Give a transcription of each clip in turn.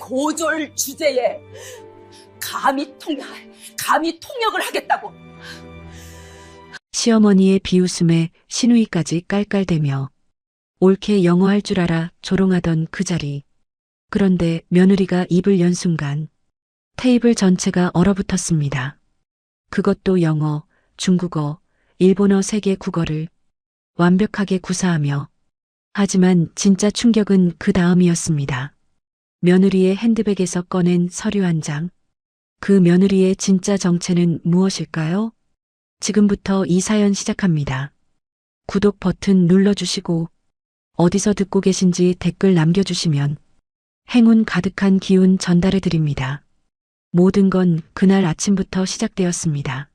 고졸 주제에 감히 통역을 하겠다고. 시어머니의 비웃음에 시누이까지 깔깔대며 옳게 영어할 줄 알아 조롱하던 그 자리. 그런데 며느리가 입을 연 순간 테이블 전체가 얼어붙었습니다. 그것도 영어, 중국어, 일본어 세 개 국어를 완벽하게 구사하며. 하지만 진짜 충격은 그 다음이었습니다. 며느리의 핸드백에서 꺼낸 서류 한 장. 그 며느리의 진짜 정체는 무엇일까요? 지금부터 이 사연 시작합니다. 구독 버튼 눌러주시고 어디서 듣고 계신지 댓글 남겨주시면 행운 가득한 기운 전달해드립니다. 모든 건 그날 아침부터 시작되었습니다.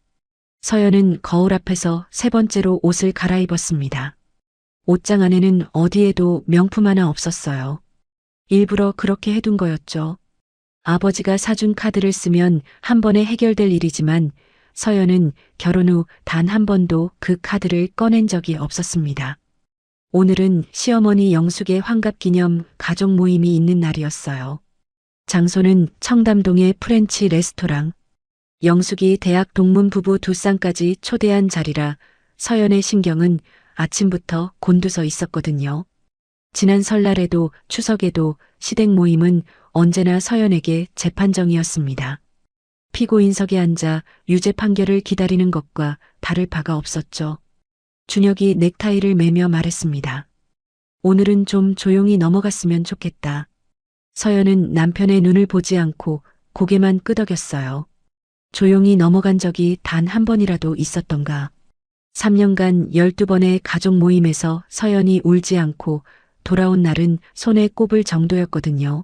서연은 거울 앞에서 세 번째로 옷을 갈아입었습니다. 옷장 안에는 어디에도 명품 하나 없었어요. 일부러 그렇게 해둔 거였죠. 아버지가 사준 카드를 쓰면 한 번에 해결될 일이지만 서연은 결혼 후 단 한 번도 그 카드를 꺼낸 적이 없었습니다. 오늘은 시어머니 영숙의 환갑 기념 가족 모임이 있는 날이었어요. 장소는 청담동의 프렌치 레스토랑. 영숙이 대학 동문 부부 두 쌍까지 초대한 자리라 서연의 신경은 아침부터 곤두서 있었거든요. 지난 설날에도 추석에도 시댁 모임은 언제나 서연에게 재판정이었습니다. 피고인석에 앉아 유죄 판결을 기다리는 것과 다를 바가 없었죠. 준혁이 넥타이를 매며 말했습니다. 오늘은 좀 조용히 넘어갔으면 좋겠다. 서연은 남편의 눈을 보지 않고 고개만 끄덕였어요. 조용히 넘어간 적이 단 한 번이라도 있었던가. 3년간 12번의 가족 모임에서 서연이 울지 않고 돌아온 날은 손에 꼽을 정도였거든요.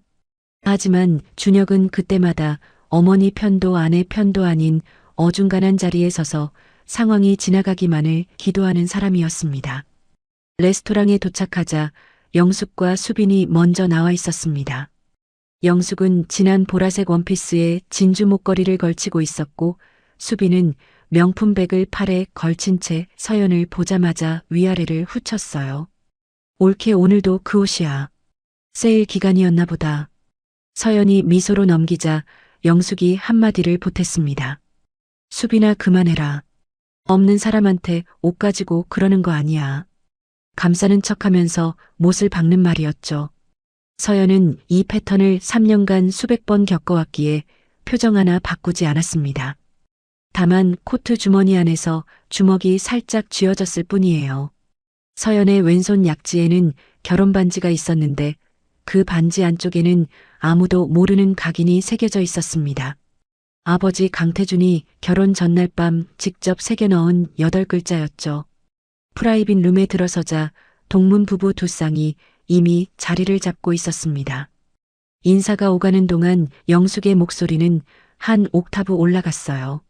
하지만 준혁은 그때마다 어머니 편도 아내 편도 아닌 어중간한 자리에 서서 상황이 지나가기만을 기도하는 사람이었습니다. 레스토랑에 도착하자 영숙과 수빈이 먼저 나와 있었습니다. 영숙은 진한 보라색 원피스에 진주 목걸이를 걸치고 있었고 수빈은 명품백을 팔에 걸친 채 서연을 보자마자 위아래를 후쳤어요. 옳게 오늘도 그 옷이야. 세일 기간이었나 보다. 서연이 미소로 넘기자 영숙이 한마디를 보탰습니다. 수빈아 그만해라. 없는 사람한테 옷 가지고 그러는 거 아니야. 감싸는 척하면서 못을 박는 말이었죠. 서연은 이 패턴을 3년간 수백 번 겪어왔기에 표정 하나 바꾸지 않았습니다. 다만 코트 주머니 안에서 주먹이 살짝 쥐어졌을 뿐이에요. 서연의 왼손 약지에는 결혼 반지가 있었는데 그 반지 안쪽에는 아무도 모르는 각인이 새겨져 있었습니다. 아버지 강태준이 결혼 전날 밤 직접 새겨 넣은 8글자였죠. 프라이빗 룸에 들어서자 동문 부부 두 쌍이 이미 자리를 잡고 있었습니다. 인사가 오가는 동안 영숙의 목소리는 한 옥타브 올라갔어요.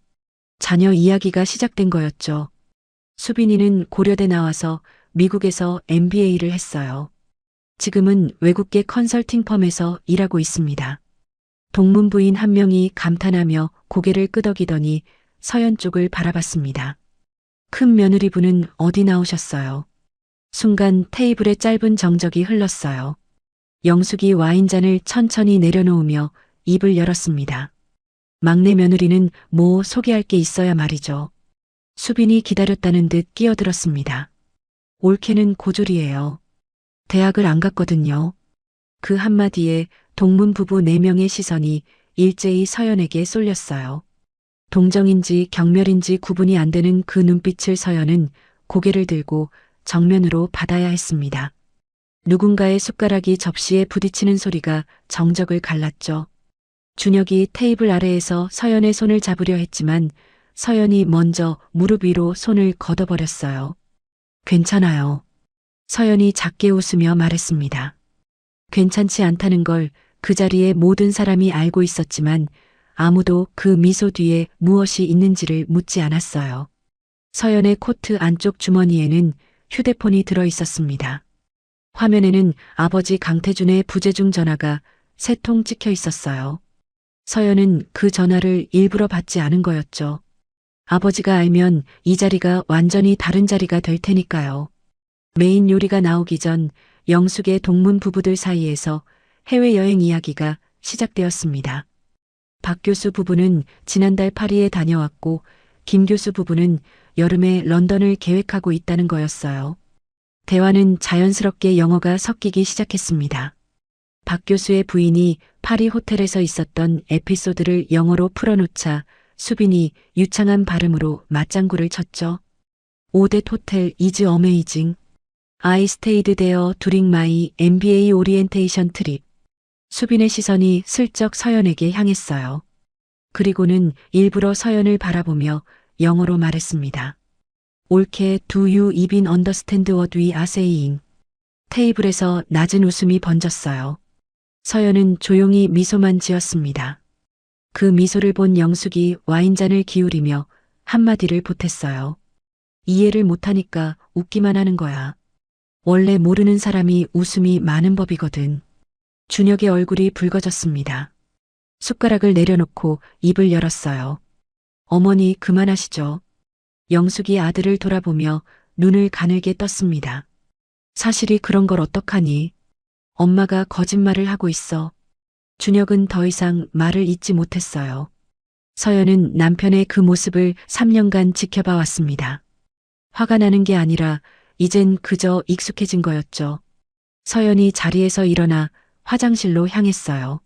자녀 이야기가 시작된 거였죠. 수빈이는 고려대 나와서 미국에서 MBA를 했어요. 지금은 외국계 컨설팅 펌에서 일하고 있습니다. 동문 부인 한 명이 감탄하며 고개를 끄덕이더니 서연 쪽을 바라봤습니다. 큰 며느리분은 어디 나오셨어요? 순간 테이블에 짧은 정적이 흘렀어요. 영숙이 와인잔을 천천히 내려놓으며 입을 열었습니다. 막내 며느리는 뭐 소개할 게 있어야 말이죠. 수빈이 기다렸다는 듯 끼어들었습니다. 올케는 고졸이에요. 대학을 안 갔거든요. 그 한마디에 동문 부부 4명의 시선이 일제히 서연에게 쏠렸어요. 동정인지 경멸인지 구분이 안 되는 그 눈빛을 서연은 고개를 들고 정면으로 받아야 했습니다. 누군가의 숟가락이 접시에 부딪히는 소리가 정적을 갈랐죠. 준혁이 테이블 아래에서 서연의 손을 잡으려 했지만 서연이 먼저 무릎 위로 손을 걷어버렸어요. 괜찮아요. 서연이 작게 웃으며 말했습니다. 괜찮지 않다는 걸 그 자리에 모든 사람이 알고 있었지만 아무도 그 미소 뒤에 무엇이 있는지를 묻지 않았어요. 서연의 코트 안쪽 주머니에는 휴대폰이 들어 있었습니다. 화면에는 아버지 강태준의 부재중 전화가 3통 찍혀 있었어요. 서연은 그 전화를 일부러 받지 않은 거였죠. 아버지가 알면 이 자리가 완전히 다른 자리가 될 테니까요. 메인 요리가 나오기 전 영숙의 동문 부부들 사이에서 해외여행 이야기가 시작되었습니다. 박 교수 부부는 지난달 파리에 다녀왔고 김 교수 부부는 여름에 런던을 계획하고 있다는 거였어요. 대화는 자연스럽게 영어가 섞이기 시작했습니다. 박 교수의 부인이 파리 호텔에서 있었던 에피소드를 영어로 풀어놓자 수빈이 유창한 발음으로 맞장구를 쳤죠. 오댓 호텔 is amazing. I stayed there during my MBA orientation trip. 수빈의 시선이 슬쩍 서연에게 향했어요. 그리고는 일부러 서연을 바라보며 영어로 말했습니다. 옳게 do you even understand what we are saying? 테이블에서 낮은 웃음이 번졌어요. 서연은 조용히 미소만 지었습니다. 그 미소를 본 영숙이 와인잔을 기울이며 한마디를 보탰어요. 이해를 못하니까 웃기만 하는 거야. 원래 모르는 사람이 웃음이 많은 법이거든. 준혁의 얼굴이 붉어졌습니다. 숟가락을 내려놓고 입을 열었어요. 어머니 그만하시죠. 영숙이 아들을 돌아보며 눈을 가늘게 떴습니다. 사실이 그런 걸 어떡하니? 엄마가 거짓말을 하고 있어. 준혁은 더 이상 말을 잇지 못했어요. 서연은 남편의 그 모습을 3년간 지켜봐 왔습니다. 화가 나는 게 아니라 이젠 그저 익숙해진 거였죠. 서연이 자리에서 일어나 화장실로 향했어요.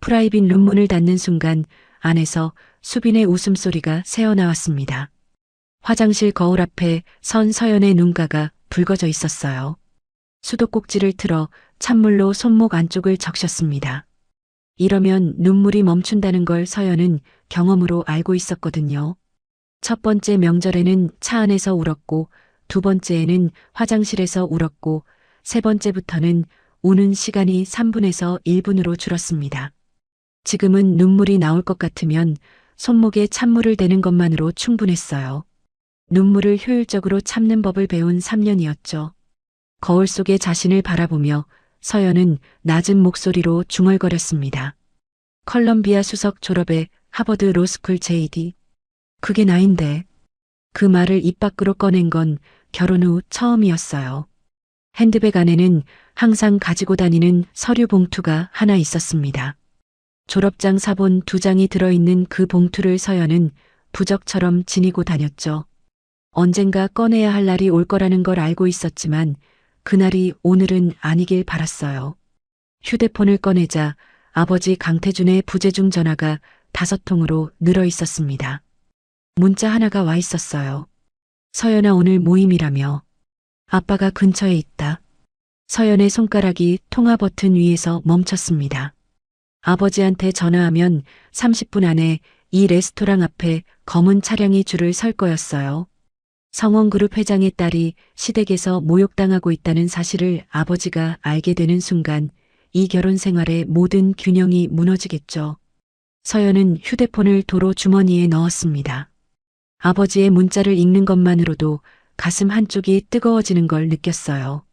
프라이빗 룸문을 닫는 순간 안에서 수빈의 웃음소리가 새어나왔습니다. 화장실 거울 앞에 선 서연의 눈가가 붉어져 있었어요. 수도꼭지를 틀어 찬물로 손목 안쪽을 적셨습니다. 이러면 눈물이 멈춘다는 걸 서연은 경험으로 알고 있었거든요. 첫 번째 명절에는 차 안에서 울었고, 두 번째에는 화장실에서 울었고, 세 번째부터는 우는 시간이 3분에서 1분으로 줄었습니다. 지금은 눈물이 나올 것 같으면 손목에 찬물을 대는 것만으로 충분했어요. 눈물을 효율적으로 참는 법을 배운 3년이었죠. 거울 속에 자신을 바라보며 서연은 낮은 목소리로 중얼거렸습니다. 컬럼비아 수석 졸업에 하버드 로스쿨 JD. 그게 나인데. 그 말을 입 밖으로 꺼낸 건 결혼 후 처음이었어요. 핸드백 안에는 항상 가지고 다니는 서류 봉투가 하나 있었습니다. 졸업장 사본 2장이 들어있는 그 봉투를 서연은 부적처럼 지니고 다녔죠. 언젠가 꺼내야 할 날이 올 거라는 걸 알고 있었지만 그날이 오늘은 아니길 바랐어요. 휴대폰을 꺼내자 아버지 강태준의 부재중 전화가 5통으로 늘어 있었습니다. 문자 하나가 와 있었어요. 서연아 오늘 모임이라며. 아빠가 근처에 있다. 서연의 손가락이 통화 버튼 위에서 멈췄습니다. 아버지한테 전화하면 30분 안에 이 레스토랑 앞에 검은 차량이 줄을 설 거였어요. 성원그룹 회장의 딸이 시댁에서 모욕당하고 있다는 사실을 아버지가 알게 되는 순간 이 결혼 생활의 모든 균형이 무너지겠죠. 서연은 휴대폰을 도로 주머니에 넣었습니다. 아버지의 문자를 읽는 것만으로도 가슴 한쪽이 뜨거워지는 걸 느꼈어요.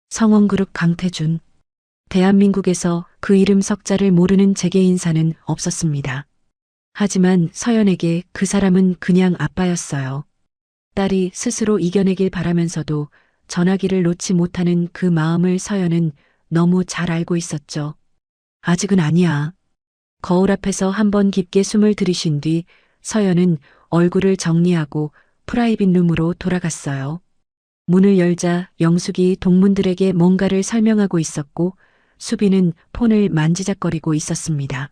성원그룹 강태준. 대한민국에서 그 이름 석자를 모르는 재계 인사는 없었습니다. 하지만 서연에게 그 사람은 그냥 아빠였어요. 딸이 스스로 이겨내길 바라면서도 전화기를 놓지 못하는 그 마음을 서연은 너무 잘 알고 있었죠. 아직은 아니야. 거울 앞에서 한번 깊게 숨을 들이쉰 뒤 서연은 얼굴을 정리하고 프라이빗 룸으로 돌아갔어요. 문을 열자 영숙이 동문들에게 뭔가를 설명하고 있었고 수빈은 폰을 만지작거리고 있었습니다.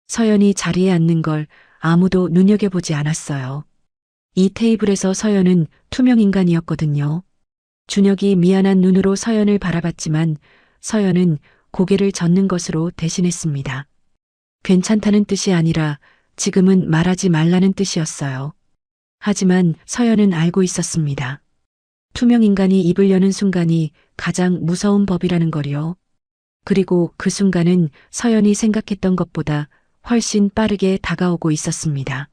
서연이 자리에 앉는 걸 아무도 눈여겨보지 않았어요. 이 테이블에서 서연은 투명인간이었거든요. 준혁이 미안한 눈으로 서연을 바라봤지만 서연은 고개를 젓는 것으로 대신했습니다. 괜찮다는 뜻이 아니라 지금은 말하지 말라는 뜻이었어요. 하지만 서연은 알고 있었습니다. 투명인간이 입을 여는 순간이 가장 무서운 법이라는 거요. 그리고 그 순간은 서연이 생각했던 것보다 훨씬 빠르게 다가오고 있었습니다.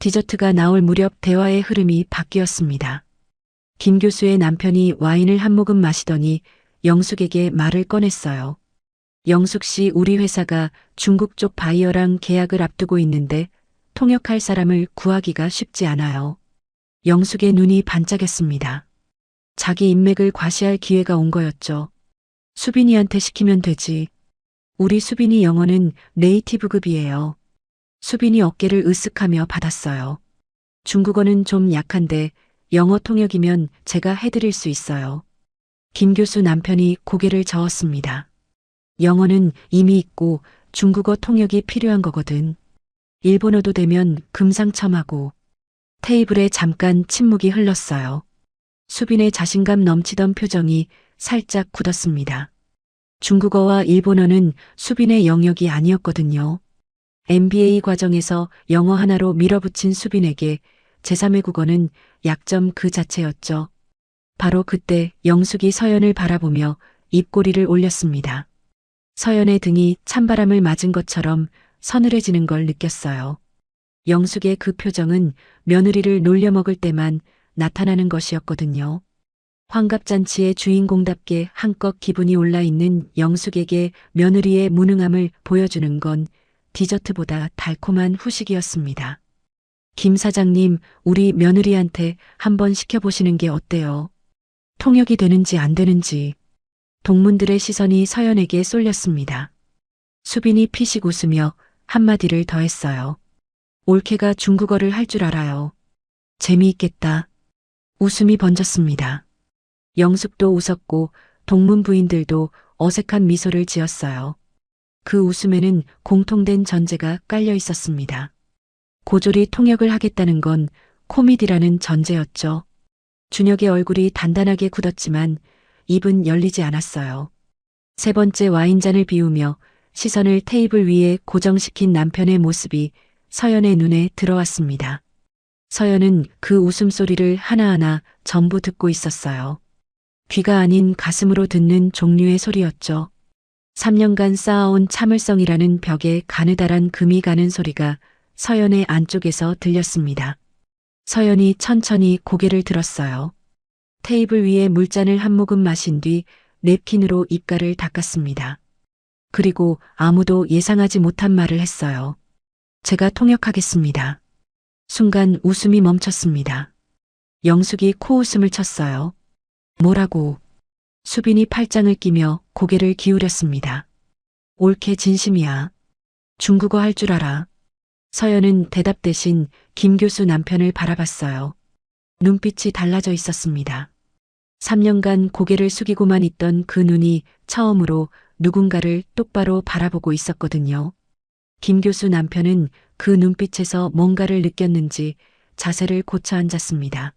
디저트가 나올 무렵 대화의 흐름이 바뀌었습니다. 김 교수의 남편이 와인을 한 모금 마시더니 영숙에게 말을 꺼냈어요. 영숙 씨, 우리 회사가 중국 쪽 바이어랑 계약을 앞두고 있는데 통역할 사람을 구하기가 쉽지 않아요. 영숙의 눈이 반짝였습니다. 자기 인맥을 과시할 기회가 온 거였죠. 수빈이한테 시키면 되지. 우리 수빈이 영어는 네이티브급이에요. 수빈이 어깨를 으쓱하며 받았어요. 중국어는 좀 약한데 영어 통역이면 제가 해드릴 수 있어요. 김 교수 남편이 고개를 저었습니다. 영어는 이미 있고 중국어 통역이 필요한 거거든. 일본어도 되면 금상첨화고. 테이블에 잠깐 침묵이 흘렀어요. 수빈의 자신감 넘치던 표정이 살짝 굳었습니다. 중국어와 일본어는 수빈의 영역이 아니었거든요. MBA 과정에서 영어 하나로 밀어붙인 수빈에게 제3의 국어는 약점 그 자체였죠. 바로 그때 영숙이 서연을 바라보며 입꼬리를 올렸습니다. 서연의 등이 찬바람을 맞은 것처럼 서늘해지는 걸 느꼈어요. 영숙의 그 표정은 며느리를 놀려먹을 때만 나타나는 것이었거든요. 환갑잔치의 주인공답게 한껏 기분이 올라있는 영숙에게 며느리의 무능함을 보여주는 건 디저트보다 달콤한 후식이었습니다. 김 사장님, 우리 며느리한테 한번 시켜보시는 게 어때요? 통역이 되는지 안 되는지. 동문들의 시선이 서연에게 쏠렸습니다. 수빈이 피식 웃으며 한마디를 더했어요. 올케가 중국어를 할 줄 알아요. 재미있겠다. 웃음이 번졌습니다. 영숙도 웃었고 동문 부인들도 어색한 미소를 지었어요. 그 웃음에는 공통된 전제가 깔려 있었습니다. 고졸이 통역을 하겠다는 건 코미디라는 전제였죠. 준혁의 얼굴이 단단하게 굳었지만 입은 열리지 않았어요. 세 번째 와인잔을 비우며 시선을 테이블 위에 고정시킨 남편의 모습이 서연의 눈에 들어왔습니다. 서연은 그 웃음소리를 하나하나 전부 듣고 있었어요. 귀가 아닌 가슴으로 듣는 종류의 소리였죠. 3년간 쌓아온 참을성이라는 벽에 가느다란 금이 가는 소리가 서연의 안쪽에서 들렸습니다. 서연이 천천히 고개를 들었어요. 테이블 위에 물잔을 한 모금 마신 뒤 냅킨으로 입가를 닦았습니다. 그리고 아무도 예상하지 못한 말을 했어요. 제가 통역하겠습니다. 순간 웃음이 멈췄습니다. 영숙이 코웃음을 쳤어요. 뭐라고? 수빈이 팔짱을 끼며 고개를 기울였습니다. 옳게 진심이야. 중국어 할 줄 알아. 서연은 대답 대신 김 교수 남편을 바라봤어요. 눈빛이 달라져 있었습니다. 3년간 고개를 숙이고만 있던 그 눈이 처음으로 누군가를 똑바로 바라보고 있었거든요. 김 교수 남편은 그 눈빛에서 뭔가를 느꼈는지 자세를 고쳐 앉았습니다.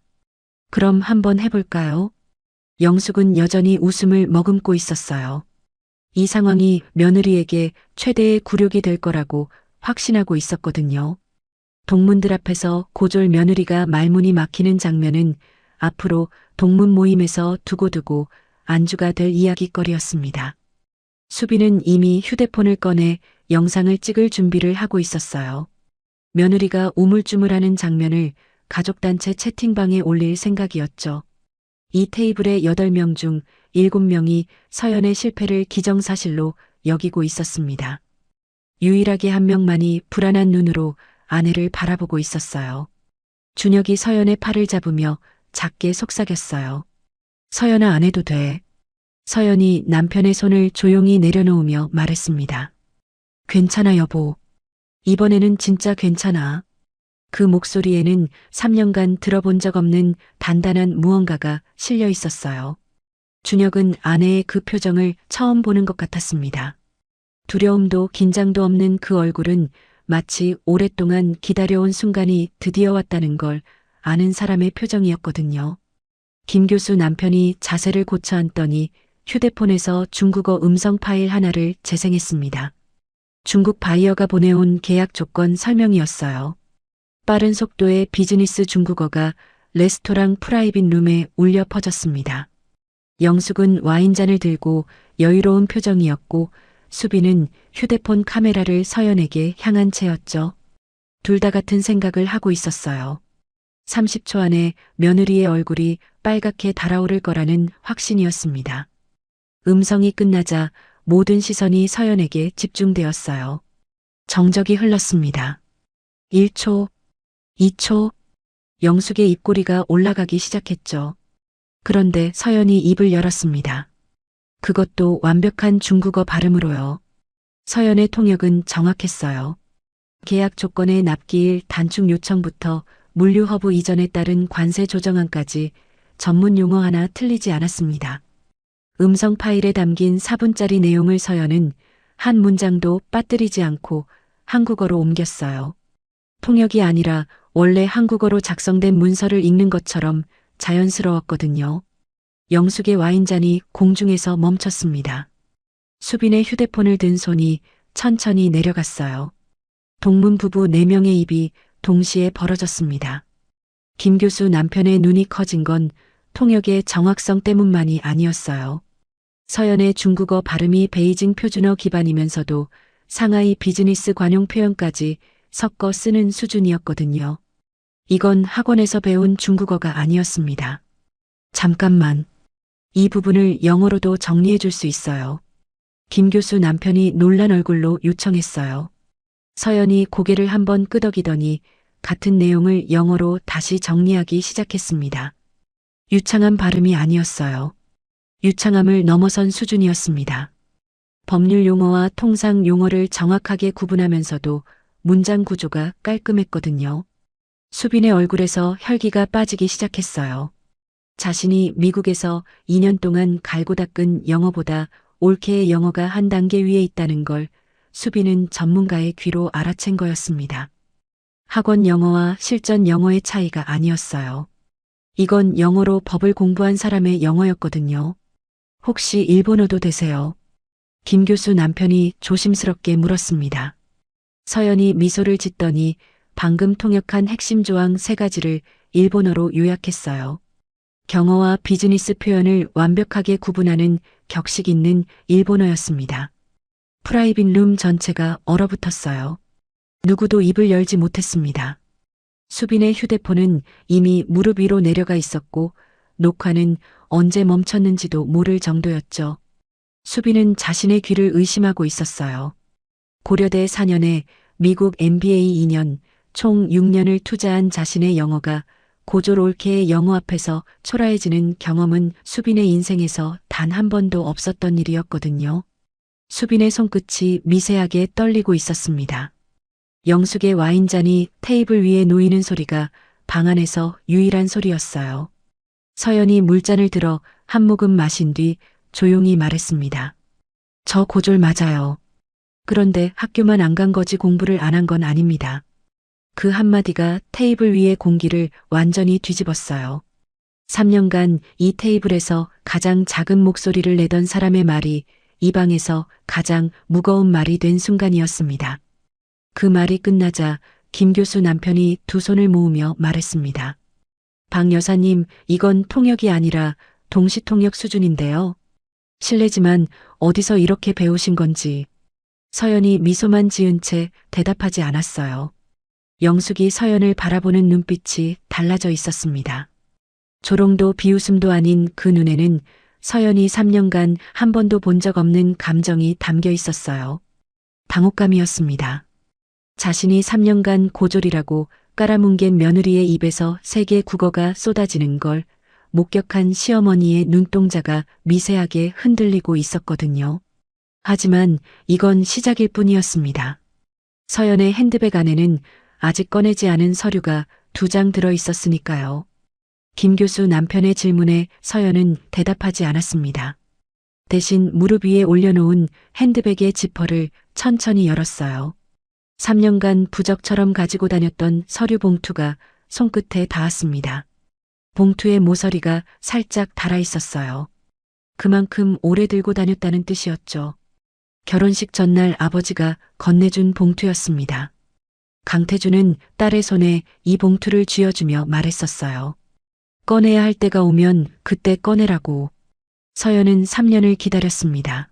그럼 한번 해볼까요? 영숙은 여전히 웃음을 머금고 있었어요. 이 상황이 며느리에게 최대의 굴욕이 될 거라고 확신하고 있었거든요. 동문들 앞에서 고졸 며느리가 말문이 막히는 장면은 앞으로 동문 모임에서 두고두고 안주가 될 이야깃거리였습니다. 수빈은 이미 휴대폰을 꺼내 영상을 찍을 준비를 하고 있었어요. 며느리가 우물쭈물하는 장면을 가족단체 채팅방에 올릴 생각이었죠. 이 테이블의 8명 중 7명이 서연의 실패를 기정사실로 여기고 있었습니다. 유일하게 한 명만이 불안한 눈으로 아내를 바라보고 있었어요. 준혁이 서연의 팔을 잡으며 작게 속삭였어요. 서연아, 안 해도 돼. 서연이 남편의 손을 조용히 내려놓으며 말했습니다. 괜찮아, 여보. 이번에는 진짜 괜찮아. 그 목소리에는 3년간 들어본 적 없는 단단한 무언가가 실려 있었어요. 준혁은 아내의 그 표정을 처음 보는 것 같았습니다. 두려움도 긴장도 없는 그 얼굴은 마치 오랫동안 기다려온 순간이 드디어 왔다는 걸 아는 사람의 표정이었거든요. 김 교수 남편이 자세를 고쳐 앉더니 휴대폰에서 중국어 음성 파일 하나를 재생했습니다. 중국 바이어가 보내온 계약 조건 설명이었어요. 빠른 속도의 비즈니스 중국어가 레스토랑 프라이빗 룸에 울려 퍼졌습니다. 영숙은 와인잔을 들고 여유로운 표정이었고 수빈은 휴대폰 카메라를 서연에게 향한 채였죠. 둘 다 같은 생각을 하고 있었어요. 30초 안에 며느리의 얼굴이 빨갛게 달아오를 거라는 확신이었습니다. 음성이 끝나자 모든 시선이 서연에게 집중되었어요. 정적이 흘렀습니다. 1초, 2초, 영숙의 입꼬리가 올라가기 시작했죠. 그런데 서연이 입을 열었습니다. 그것도 완벽한 중국어 발음으로요. 서연의 통역은 정확했어요. 계약 조건의 납기일 단축 요청부터 물류 허브 이전에 따른 관세 조정안까지 전문 용어 하나 틀리지 않았습니다. 음성 파일에 담긴 4분짜리 내용을 서연은 한 문장도 빠뜨리지 않고 한국어로 옮겼어요. 통역이 아니라 원래 한국어로 작성된 문서를 읽는 것처럼 자연스러웠거든요. 영숙의 와인잔이 공중에서 멈췄습니다. 수빈의 휴대폰을 든 손이 천천히 내려갔어요. 동문 부부 4명의 입이 동시에 벌어졌습니다. 김 교수 남편의 눈이 커진 건 통역의 정확성 때문만이 아니었어요. 서연의 중국어 발음이 베이징 표준어 기반이면서도 상하이 비즈니스 관용 표현까지 섞어 쓰는 수준이었거든요. 이건 학원에서 배운 중국어가 아니었습니다. 잠깐만. 이 부분을 영어로도 정리해 줄 수 있어요. 김 교수 남편이 놀란 얼굴로 요청했어요. 서연이 고개를 한번 끄덕이더니 같은 내용을 영어로 다시 정리하기 시작했습니다. 유창한 발음이 아니었어요. 유창함을 넘어선 수준이었습니다. 법률 용어와 통상 용어를 정확하게 구분하면서도 문장 구조가 깔끔했거든요. 수빈의 얼굴에서 혈기가 빠지기 시작했어요. 자신이 미국에서 2년 동안 갈고 닦은 영어보다 올케의 영어가 한 단계 위에 있다는 걸 수빈은 전문가의 귀로 알아챈 거였습니다. 학원 영어와 실전 영어의 차이가 아니었어요. 이건 영어로 법을 공부한 사람의 영어였거든요. 혹시 일본어도 되세요? 김 교수 남편이 조심스럽게 물었습니다. 서연이 미소를 짓더니 방금 통역한 핵심 조항 3가지를 일본어로 요약했어요. 경어와 비즈니스 표현을 완벽하게 구분하는 격식 있는 일본어였습니다. 프라이빗 룸 전체가 얼어붙었어요. 누구도 입을 열지 못했습니다. 수빈의 휴대폰은 이미 무릎 위로 내려가 있었고 녹화는 언제 멈췄는지도 모를 정도였죠. 수빈은 자신의 귀를 의심하고 있었어요. 고려대 4년에 미국 MBA 2년, 총 6년을 투자한 자신의 영어가 고졸 올케의 영어 앞에서 초라해지는 경험은 수빈의 인생에서 단 한 번도 없었던 일이었거든요. 수빈의 손끝이 미세하게 떨리고 있었습니다. 영숙의 와인잔이 테이블 위에 놓이는 소리가 방 안에서 유일한 소리였어요. 서연이 물잔을 들어 한 모금 마신 뒤 조용히 말했습니다. 저 고졸 맞아요. 그런데 학교만 안 간 거지 공부를 안 한 건 아닙니다. 그 한마디가 테이블 위의 공기를 완전히 뒤집었어요. 3년간 이 테이블에서 가장 작은 목소리를 내던 사람의 말이 이 방에서 가장 무거운 말이 된 순간이었습니다. 그 말이 끝나자 김 교수 남편이 두 손을 모으며 말했습니다. 박 여사님, 이건 통역이 아니라 동시통역 수준인데요. 실례지만 어디서 이렇게 배우신 건지. 서연이 미소만 지은 채 대답하지 않았어요. 영숙이 서연을 바라보는 눈빛이 달라져 있었습니다. 조롱도 비웃음도 아닌 그 눈에는 서연이 3년간 한 번도 본 적 없는 감정이 담겨 있었어요. 당혹감이었습니다. 자신이 3년간 고졸이라고 깔아뭉갠 며느리의 입에서 세계 국어가 쏟아지는 걸 목격한 시어머니의 눈동자가 미세하게 흔들리고 있었거든요. 하지만 이건 시작일 뿐이었습니다. 서연의 핸드백 안에는 아직 꺼내지 않은 서류가 2장 들어 있었으니까요. 김 교수 남편의 질문에 서연은 대답하지 않았습니다. 대신 무릎 위에 올려놓은 핸드백의 지퍼를 천천히 열었어요. 3년간 부적처럼 가지고 다녔던 서류 봉투가 손끝에 닿았습니다. 봉투의 모서리가 살짝 달아 있었어요. 그만큼 오래 들고 다녔다는 뜻이었죠. 결혼식 전날 아버지가 건네준 봉투였습니다. 강태준은 딸의 손에 이 봉투를 쥐어주며 말했었어요. 꺼내야 할 때가 오면 그때 꺼내라고. 서연은 3년을 기다렸습니다.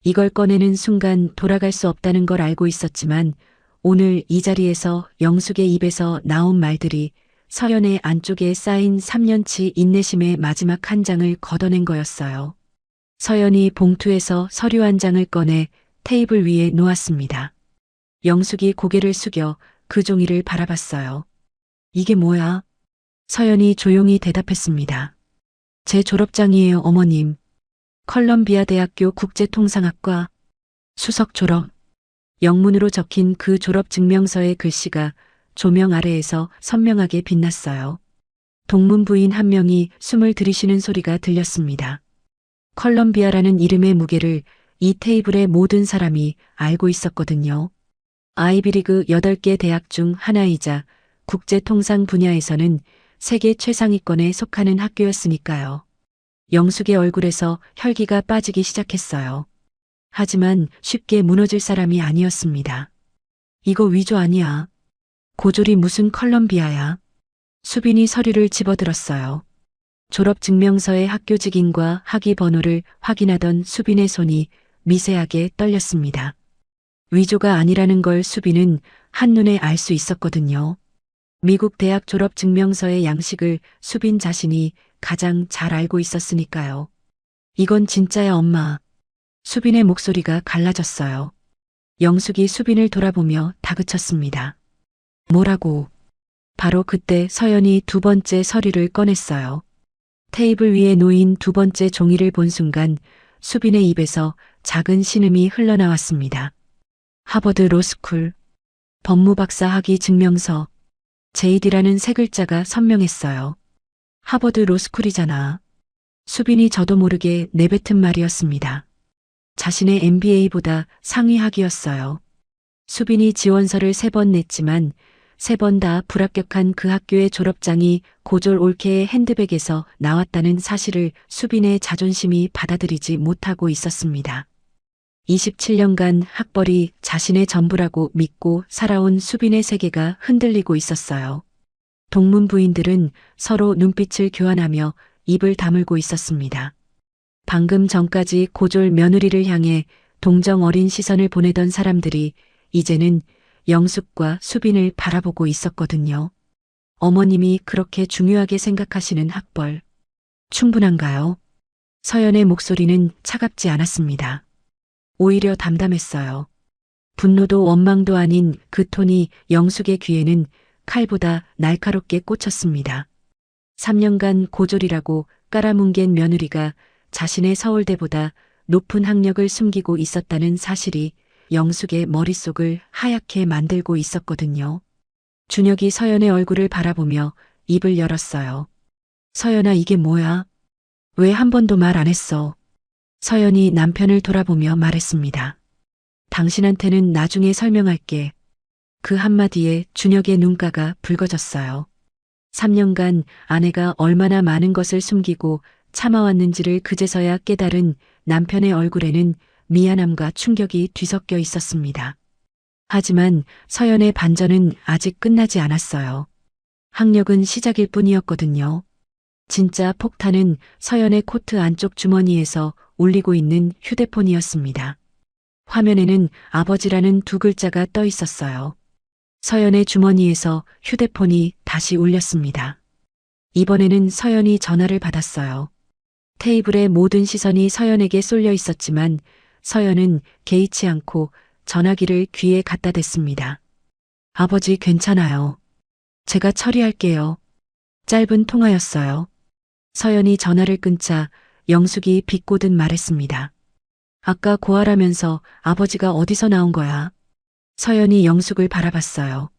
이걸 꺼내는 순간 돌아갈 수 없다는 걸 알고 있었지만 오늘 이 자리에서 영숙의 입에서 나온 말들이 서연의 안쪽에 쌓인 3년치 인내심의 마지막 한 장을 걷어낸 거였어요. 서연이 봉투에서 서류 한 장을 꺼내 테이블 위에 놓았습니다. 영숙이 고개를 숙여 그 종이를 바라봤어요. 이게 뭐야? 서연이 조용히 대답했습니다. 제 졸업장이에요, 어머님. 컬럼비아 대학교 국제통상학과 수석 졸업. 영문으로 적힌 그 졸업증명서의 글씨가 조명 아래에서 선명하게 빛났어요. 동문 부인 한 명이 숨을 들이쉬는 소리가 들렸습니다. 컬럼비아라는 이름의 무게를 이 테이블의 모든 사람이 알고 있었거든요. 아이비리그 8개 대학 중 하나이자 국제통상 분야에서는 세계 최상위권에 속하는 학교였으니까요. 영숙의 얼굴에서 혈기가 빠지기 시작했어요. 하지만 쉽게 무너질 사람이 아니었습니다. 이거 위조 아니야. 고졸이 무슨 컬럼비아야. 수빈이 서류를 집어들었어요. 졸업증명서의 학교직인과 학위 번호를 확인하던 수빈의 손이 미세하게 떨렸습니다. 위조가 아니라는 걸 수빈은 한눈에 알 수 있었거든요. 미국 대학 졸업증명서의 양식을 수빈 자신이 가장 잘 알고 있었으니까요. 이건 진짜야, 엄마. 수빈의 목소리가 갈라졌어요. 영숙이 수빈을 돌아보며 다그쳤습니다. 뭐라고? 바로 그때 서연이 두 번째 서류를 꺼냈어요. 테이블 위에 놓인 두 번째 종이를 본 순간 수빈의 입에서 작은 신음이 흘러나왔습니다. 하버드 로스쿨, 법무박사 학위 증명서, JD라는 세 글자가 선명했어요. 하버드 로스쿨이잖아. 수빈이 저도 모르게 내뱉은 말이었습니다. 자신의 MBA보다 상위 학위였어요. 수빈이 지원서를 3번 냈지만 3번 다 불합격한 그 학교의 졸업장이 고졸 올케의 핸드백에서 나왔다는 사실을 수빈의 자존심이 받아들이지 못하고 있었습니다. 27년간 학벌이 자신의 전부라고 믿고 살아온 수빈의 세계가 흔들리고 있었어요. 동문 부인들은 서로 눈빛을 교환하며 입을 다물고 있었습니다. 방금 전까지 고졸 며느리를 향해 동정 어린 시선을 보내던 사람들이 이제는 영숙과 수빈을 바라보고 있었거든요. 어머님이 그렇게 중요하게 생각하시는 학벌, 충분한가요? 서연의 목소리는 차갑지 않았습니다. 오히려 담담했어요. 분노도 원망도 아닌 그 톤이 영숙의 귀에는 칼보다 날카롭게 꽂혔습니다. 3년간 고졸이라고 깔아뭉갠 며느리가 자신의 서울대보다 높은 학력을 숨기고 있었다는 사실이 영숙의 머릿속을 하얗게 만들고 있었거든요. 준혁이 서연의 얼굴을 바라보며 입을 열었어요. 서연아, 이게 뭐야? 왜 한 번도 말 안 했어? 서연이 남편을 돌아보며 말했습니다. 당신한테는 나중에 설명할게. 그 한마디에 준혁의 눈가가 붉어졌어요. 3년간 아내가 얼마나 많은 것을 숨기고 참아왔는지를 그제서야 깨달은 남편의 얼굴에는 미안함과 충격이 뒤섞여 있었습니다. 하지만 서연의 반전은 아직 끝나지 않았어요. 학력은 시작일 뿐이었거든요. 진짜 폭탄은 서연의 코트 안쪽 주머니에서 울리고 있는 휴대폰이었습니다. 화면에는 아버지라는 두 글자가 떠 있었어요. 서연의 주머니에서 휴대폰이 다시 울렸습니다. 이번에는 서연이 전화를 받았어요. 테이블의 모든 시선이 서연에게 쏠려 있었지만 서연은 개의치 않고 전화기를 귀에 갖다 댔습니다. 아버지, 괜찮아요. 제가 처리할게요. 짧은 통화였어요. 서연이 전화를 끊자 영숙이 비꼬듯 말했습니다. 아까 고하라면서 아버지가 어디서 나온 거야? 서연이 영숙을 바라봤어요.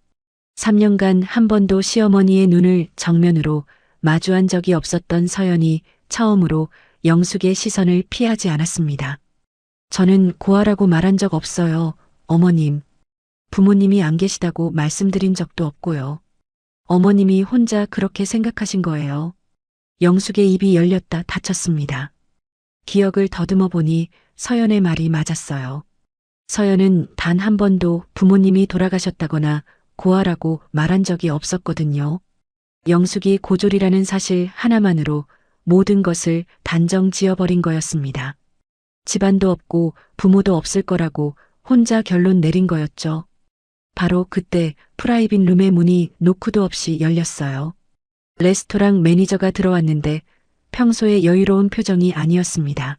3년간 한 번도 시어머니의 눈을 정면으로 마주한 적이 없었던 서연이 처음으로 영숙의 시선을 피하지 않았습니다. 저는 고하라고 말한 적 없어요, 어머님. 부모님이 안 계시다고 말씀드린 적도 없고요. 어머님이 혼자 그렇게 생각하신 거예요. 영숙의 입이 열렸다 닫혔습니다. 기억을 더듬어 보니 서연의 말이 맞았어요. 서연은 단 한 번도 부모님이 돌아가셨다거나 고하라고 말한 적이 없었거든요. 영숙이 고졸이라는 사실 하나만으로 모든 것을 단정 지어버린 거였습니다. 집안도 없고 부모도 없을 거라고 혼자 결론 내린 거였죠. 바로 그때 프라이빗 룸의 문이 노크도 없이 열렸어요. 레스토랑 매니저가 들어왔는데 평소의 여유로운 표정이 아니었습니다.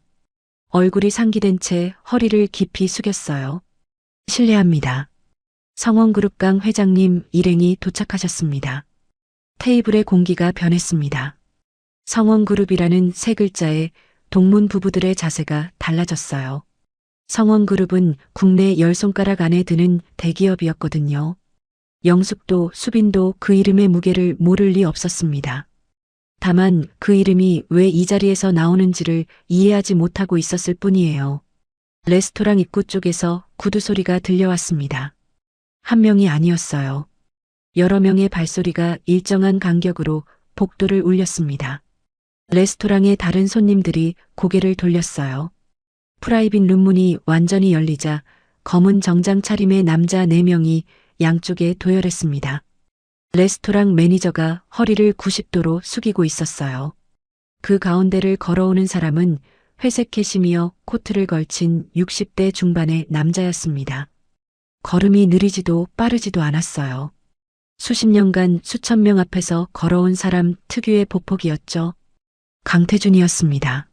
얼굴이 상기된 채 허리를 깊이 숙였어요. 실례합니다. 성원그룹 강 회장님 일행이 도착하셨습니다. 테이블의 공기가 변했습니다. 성원그룹이라는 세 글자에 동문 부부들의 자세가 달라졌어요. 성원그룹은 국내 10손가락 안에 드는 대기업이었거든요. 영숙도 수빈도 그 이름의 무게를 모를 리 없었습니다. 다만 그 이름이 왜 이 자리에서 나오는지를 이해하지 못하고 있었을 뿐이에요. 레스토랑 입구 쪽에서 구두 소리가 들려왔습니다. 한 명이 아니었어요. 여러 명의 발소리가 일정한 간격으로 복도를 울렸습니다. 레스토랑의 다른 손님들이 고개를 돌렸어요. 프라이빗 룸 문이 완전히 열리자 검은 정장 차림의 남자 4명이 양쪽에 도열했습니다. 레스토랑 매니저가 허리를 90도로 숙이고 있었어요. 그 가운데를 걸어오는 사람은 회색 캐시미어 코트를 걸친 60대 중반의 남자였습니다. 걸음이 느리지도 빠르지도 않았어요. 수십 년간 수천 명 앞에서 걸어온 사람 특유의 보폭이었죠. 강태준이었습니다.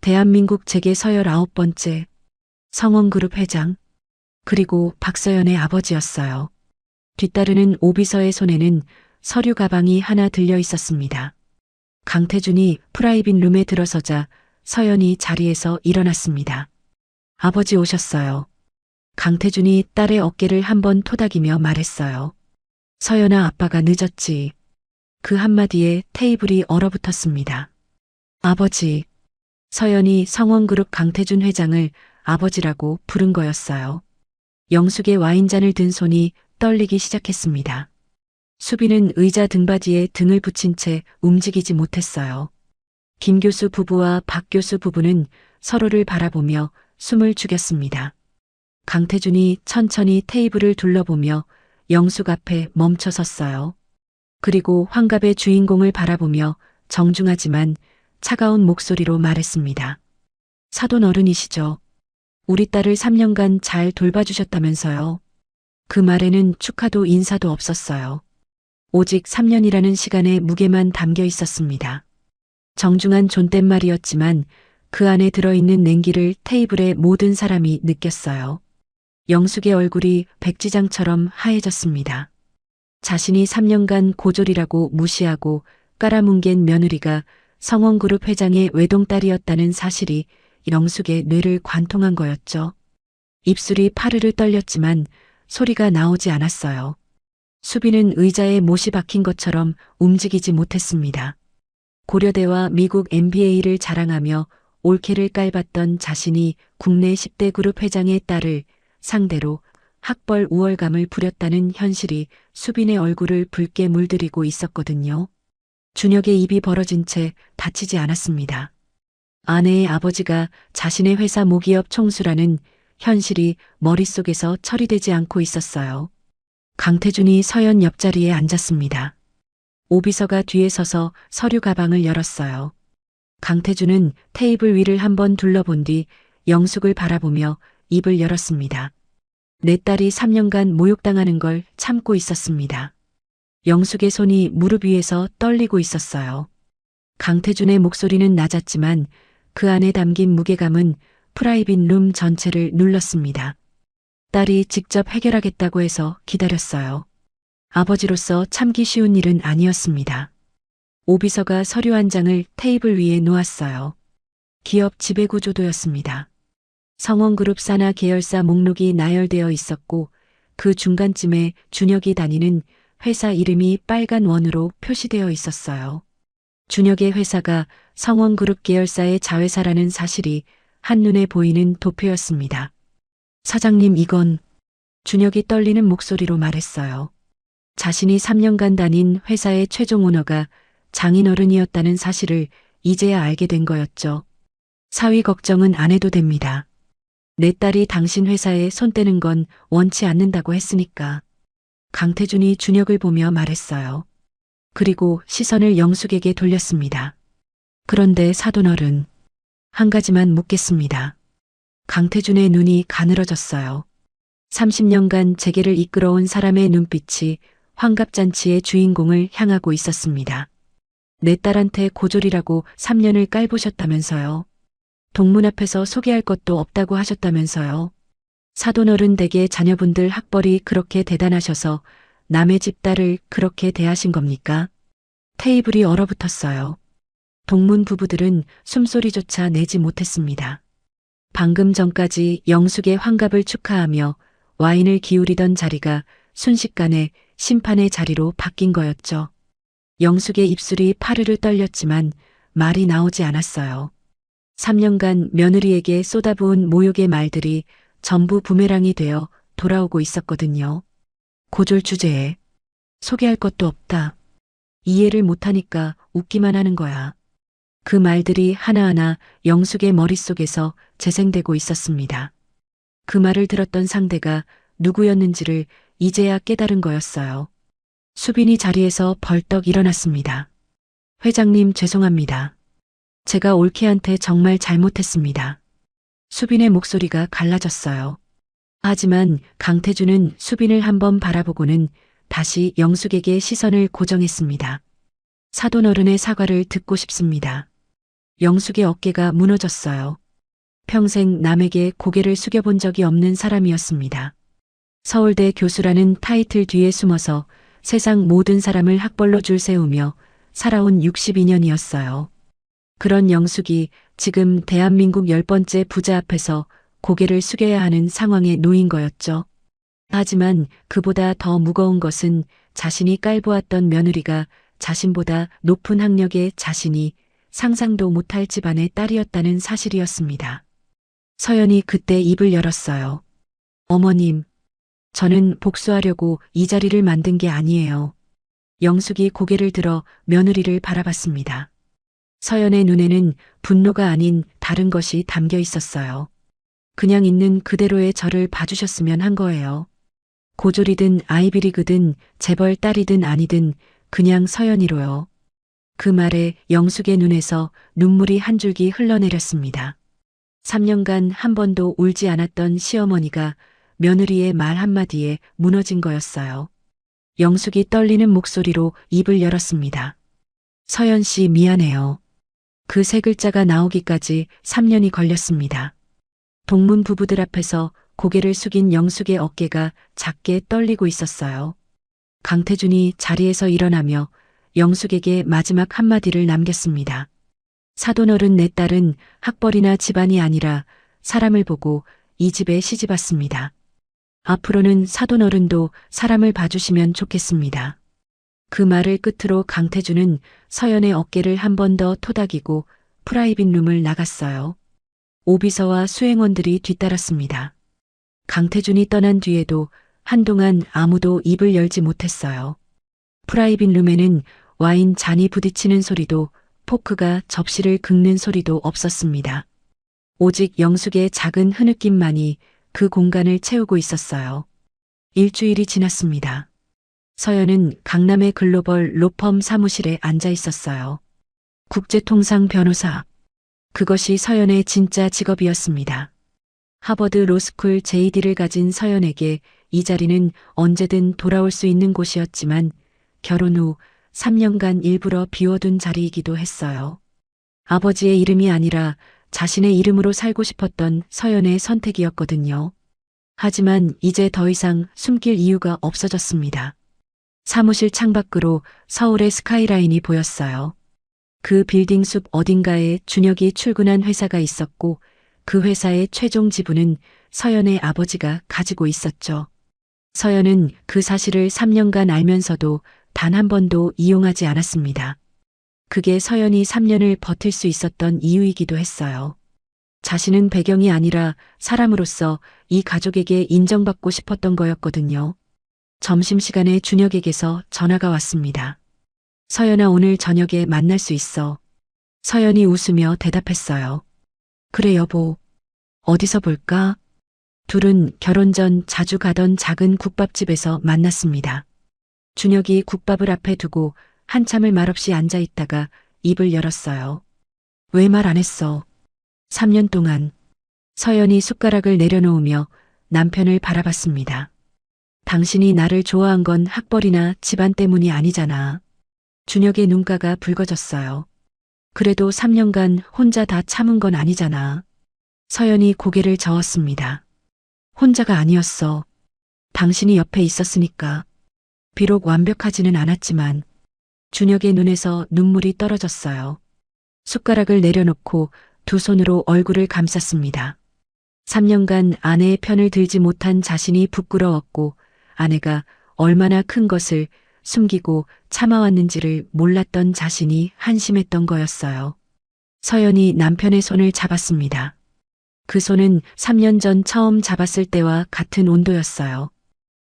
대한민국 재계 서열 9번째 성원그룹 회장, 그리고 박서연의 아버지였어요. 뒤따르는 오비서의 손에는 서류 가방이 하나 들려 있었습니다. 강태준이 프라이빗 룸에 들어서자 서연이 자리에서 일어났습니다. 아버지 오셨어요. 강태준이 딸의 어깨를 한번 토닥이며 말했어요. 서연아, 아빠가 늦었지. 그 한마디에 테이블이 얼어붙었습니다. 아버지. 서연이 성원그룹 강태준 회장을 아버지라고 부른 거였어요. 영숙의 와인잔을 든 손이 떨리기 시작했습니다. 수빈은 의자 등받이에 등을 붙인 채 움직이지 못했어요. 김 교수 부부와 박 교수 부부는 서로를 바라보며 숨을 죽였습니다. 강태준이 천천히 테이블을 둘러보며 영숙 앞에 멈춰 섰어요. 그리고 환갑의 주인공을 바라보며 정중하지만 차가운 목소리로 말했습니다. 사돈 어른이시죠. 우리 딸을 3년간 잘 돌봐주셨다면서요. 그 말에는 축하도 인사도 없었어요. 오직 3년이라는 시간의 무게만 담겨 있었습니다. 정중한 존댓말이었지만 그 안에 들어있는 냉기를 테이블의 모든 사람이 느꼈어요. 영숙의 얼굴이 백지장처럼 하얘졌습니다. 자신이 3년간 고졸이라고 무시하고 깔아뭉갠 며느리가 성원그룹 회장의 외동딸이었다는 사실이 영숙의 뇌를 관통한 거였죠. 입술이 파르르 떨렸지만 소리가 나오지 않았어요. 수빈은 의자에 못이 박힌 것처럼 움직이지 못했습니다. 고려대와 미국 MBA를 자랑하며 올케를 깔봤던 자신이 국내 10대 그룹 회장의 딸을 상대로 학벌 우월감을 부렸다는 현실이 수빈의 얼굴을 붉게 물들이고 있었거든요. 준혁의 입이 벌어진 채 다치지 않았습니다. 아내의 아버지가 자신의 회사 모기업 총수라는 현실이 머릿속에서 처리되지 않고 있었어요. 강태준이 서연 옆자리에 앉았습니다. 오비서가 뒤에 서서 서류 가방을 열었어요. 강태준은 테이블 위를 한번 둘러본 뒤 영숙을 바라보며 입을 열었습니다. 내 딸이 3년간 모욕당하는 걸 참고 있었습니다. 영숙의 손이 무릎 위에서 떨리고 있었어요. 강태준의 목소리는 낮았지만 그 안에 담긴 무게감은 프라이빗 룸 전체를 눌렀습니다. 딸이 직접 해결하겠다고 해서 기다렸어요. 아버지로서 참기 쉬운 일은 아니었습니다. 오비서가 서류 한 장을 테이블 위에 놓았어요. 기업 지배구조도였습니다. 성원그룹 산하 계열사 목록이 나열되어 있었고 그 중간쯤에 준혁이 다니는 회사 이름이 빨간 원으로 표시되어 있었어요. 준혁의 회사가 성원그룹 계열사의 자회사라는 사실이 한눈에 보이는 도표였습니다. 사장님, 이건 준혁이 떨리는 목소리로 말했어요. 자신이 3년간 다닌 회사의 최종 오너가 장인어른이었다는 사실을 이제야 알게 된 거였죠. 사위 걱정은 안 해도 됩니다. 내 딸이 당신 회사에 손 떼는 건 원치 않는다고 했으니까. 강태준이 준혁을 보며 말했어요. 그리고 시선을 영숙에게 돌렸습니다. 그런데 사돈어른, 한 가지만 묻겠습니다. 강태준의 눈이 가늘어졌어요. 30년간 재계를 이끌어온 사람의 눈빛이 환갑잔치의 주인공을 향하고 있었습니다. 내 딸한테 고졸이라고 3년을 깔보셨다면서요. 동문 앞에서 소개할 것도 없다고 하셨다면서요. 사돈어른 댁의 자녀분들 학벌이 그렇게 대단하셔서 남의 집 딸을 그렇게 대하신 겁니까? 테이블이 얼어붙었어요. 동문 부부들은 숨소리조차 내지 못했습니다. 방금 전까지 영숙의 환갑을 축하하며 와인을 기울이던 자리가 순식간에 심판의 자리로 바뀐 거였죠. 영숙의 입술이 파르르 떨렸지만 말이 나오지 않았어요. 3년간 며느리에게 쏟아부은 모욕의 말들이 전부 부메랑이 되어 돌아오고 있었거든요. 고졸 주제에 소개할 것도 없다. 이해를 못하니까 웃기만 하는 거야. 그 말들이 하나하나 영숙의 머릿속에서 재생되고 있었습니다. 그 말을 들었던 상대가 누구였는지를 이제야 깨달은 거였어요. 수빈이 자리에서 벌떡 일어났습니다. 회장님 죄송합니다. 제가 올케한테 정말 잘못했습니다. 수빈의 목소리가 갈라졌어요. 하지만 강태준은 수빈을 한번 바라보고는 다시 영숙에게 시선을 고정했습니다. 사돈 어른의 사과를 듣고 싶습니다. 영숙의 어깨가 무너졌어요. 평생 남에게 고개를 숙여본 적이 없는 사람이었습니다. 서울대 교수라는 타이틀 뒤에 숨어서 세상 모든 사람을 학벌로 줄 세우며 살아온 62년이었어요. 그런 영숙이 지금 대한민국 10번째 부자 앞에서 고개를 숙여야 하는 상황에 놓인 거였죠. 하지만 그보다 더 무거운 것은 자신이 깔보았던 며느리가 자신보다 높은 학력의 자신이 상상도 못할 집안의 딸이었다는 사실이었습니다. 서연이 그때 입을 열었어요. 어머님, 저는 복수하려고 이 자리를 만든 게 아니에요. 영숙이 고개를 들어 며느리를 바라봤습니다. 서연의 눈에는 분노가 아닌 다른 것이 담겨 있었어요. 그냥 있는 그대로의 저를 봐주셨으면 한 거예요. 고졸이든 아이비리그든 재벌 딸이든 아니든 그냥 서연이로요. 그 말에 영숙의 눈에서 눈물이 한 줄기 흘러내렸습니다. 3년간 한 번도 울지 않았던 시어머니가 며느리의 말 한마디에 무너진 거였어요. 영숙이 떨리는 목소리로 입을 열었습니다. 서연 씨 미안해요. 그 세 글자가 나오기까지 3년이 걸렸습니다. 동문 부부들 앞에서 고개를 숙인 영숙의 어깨가 작게 떨리고 있었어요. 강태준이 자리에서 일어나며 영숙에게 마지막 한마디를 남겼습니다. 사돈어른 내 딸은 학벌이나 집안이 아니라 사람을 보고 이 집에 시집 왔습니다. 앞으로는 사돈어른도 사람을 봐주시면 좋겠습니다. 그 말을 끝으로 강태준은 서연의 어깨를 한 번 더 토닥이고 프라이빗 룸을 나갔어요. 오비서와 수행원들이 뒤따랐습니다. 강태준이 떠난 뒤에도 한동안 아무도 입을 열지 못했어요. 프라이빗 룸에는 와인 잔이 부딪히는 소리도 포크가 접시를 긁는 소리도 없었습니다. 오직 영숙의 작은 흐느낌만이 그 공간을 채우고 있었어요. 일주일이 지났습니다. 서연은 강남의 글로벌 로펌 사무실에 앉아 있었어요. 국제통상 변호사. 그것이 서연의 진짜 직업이었습니다. 하버드 로스쿨 JD를 가진 서연에게 이 자리는 언제든 돌아올 수 있는 곳이었지만 결혼 후 3년간 일부러 비워둔 자리이기도 했어요. 아버지의 이름이 아니라 자신의 이름으로 살고 싶었던 서연의 선택이었거든요. 하지만 이제 더 이상 숨길 이유가 없어졌습니다. 사무실 창밖으로 서울의 스카이라인이 보였어요. 그 빌딩 숲 어딘가에 준혁이 출근한 회사가 있었고 그 회사의 최종 지분은 서연의 아버지가 가지고 있었죠. 서연은 그 사실을 3년간 알면서도 단 한 번도 이용하지 않았습니다. 그게 서연이 3년을 버틸 수 있었던 이유이기도 했어요. 자신은 배경이 아니라 사람으로서 이 가족에게 인정받고 싶었던 거였거든요. 점심시간에 준혁에게서 전화가 왔습니다. 서연아 오늘 저녁에 만날 수 있어. 서연이 웃으며 대답했어요. 그래 여보. 어디서 볼까? 둘은 결혼 전 자주 가던 작은 국밥집에서 만났습니다. 준혁이 국밥을 앞에 두고 한참을 말없이 앉아 있다가 입을 열었어요. 왜 말 안 했어? 3년 동안. 서연이 숟가락을 내려놓으며 남편을 바라봤습니다. 당신이 나를 좋아한 건 학벌이나 집안 때문이 아니잖아. 준혁의 눈가가 붉어졌어요. 그래도 3년간 혼자 다 참은 건 아니잖아. 서연이 고개를 저었습니다. 혼자가 아니었어. 당신이 옆에 있었으니까. 비록 완벽하지는 않았지만 준혁의 눈에서 눈물이 떨어졌어요. 숟가락을 내려놓고 두 손으로 얼굴을 감쌌습니다. 3년간 아내의 편을 들지 못한 자신이 부끄러웠고 아내가 얼마나 큰 것을 숨기고 참아왔는지를 몰랐던 자신이 한심했던 거였어요. 서연이 남편의 손을 잡았습니다. 그 손은 3년 전 처음 잡았을 때와 같은 온도였어요.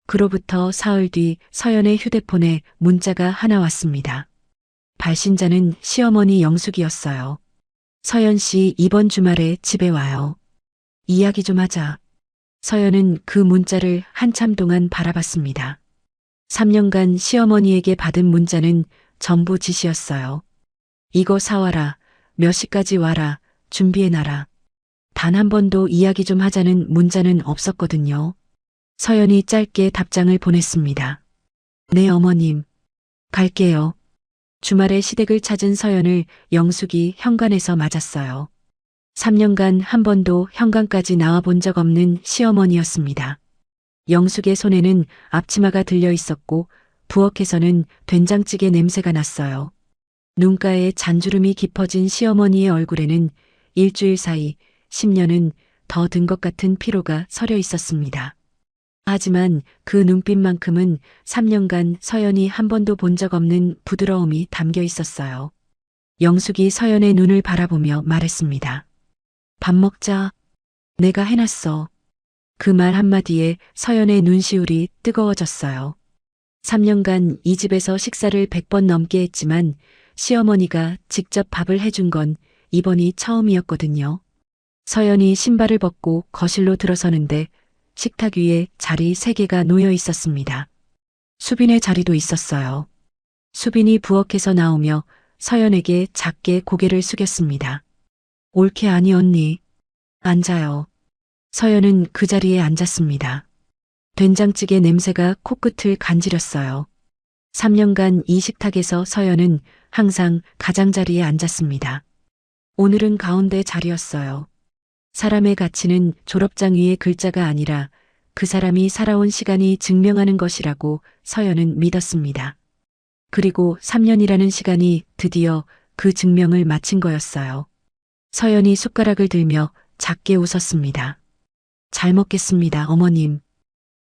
그로부터 사흘 뒤 서연의 휴대폰에 문자가 하나 왔습니다. 발신자는 시어머니 영숙이었어요. 서연 씨 이번 주말에 집에 와요. 이야기 좀 하자. 서연은 그 문자를 한참 동안 바라봤습니다. 3년간 시어머니에게 받은 문자는 전부 지시였어요. 이거 사와라. 몇 시까지 와라. 준비해놔라. 단 한 번도 이야기 좀 하자는 문자는 없었거든요. 서연이 짧게 답장을 보냈습니다. 네, 어머님. 갈게요. 주말에 시댁을 찾은 서연을 영숙이 현관에서 맞았어요. 3년간 한 번도 현관까지 나와 본 적 없는 시어머니였습니다. 영숙의 손에는 앞치마가 들려 있었고 부엌에서는 된장찌개 냄새가 났어요. 눈가에 잔주름이 깊어진 시어머니의 얼굴에는 일주일 사이 10년은 더 든 것 같은 피로가 서려 있었습니다. 하지만 그 눈빛만큼은 3년간 서연이 한 번도 본 적 없는 부드러움이 담겨 있었어요. 영숙이 서연의 눈을 바라보며 말했습니다. 밥 먹자. 내가 해놨어. 그 말 한마디에 서연의 눈시울이 뜨거워졌어요. 3년간 이 집에서 식사를 100번 넘게 했지만 시어머니가 직접 밥을 해준 건 이번이 처음이었거든요. 서연이 신발을 벗고 거실로 들어서는데 식탁 위에 자리 3개가 놓여 있었습니다. 수빈의 자리도 있었어요. 수빈이 부엌에서 나오며 서연에게 작게 고개를 숙였습니다. 옳게 아니 언니. 앉아요. 서연은 그 자리에 앉았습니다. 된장찌개 냄새가 코끝을 간지렸어요. 3년간 이 식탁에서 서연은 항상 가장자리에 앉았습니다. 오늘은 가운데 자리였어요. 사람의 가치는 졸업장 위의 글자가 아니라 그 사람이 살아온 시간이 증명하는 것이라고 서연은 믿었습니다. 그리고 3년이라는 시간이 드디어 그 증명을 마친 거였어요. 서연이 숟가락을 들며 작게 웃었습니다. 잘 먹겠습니다, 어머님.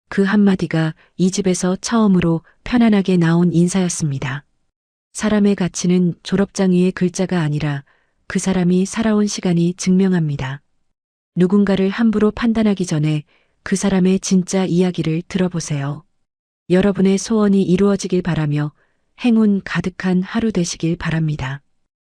그 한마디가 이 집에서 처음으로 편안하게 나온 인사였습니다. 사람의 가치는 졸업장 위의 글자가 아니라 그 사람이 살아온 시간이 증명합니다. 누군가를 함부로 판단하기 전에 그 사람의 진짜 이야기를 들어보세요. 여러분의 소원이 이루어지길 바라며 행운 가득한 하루 되시길 바랍니다.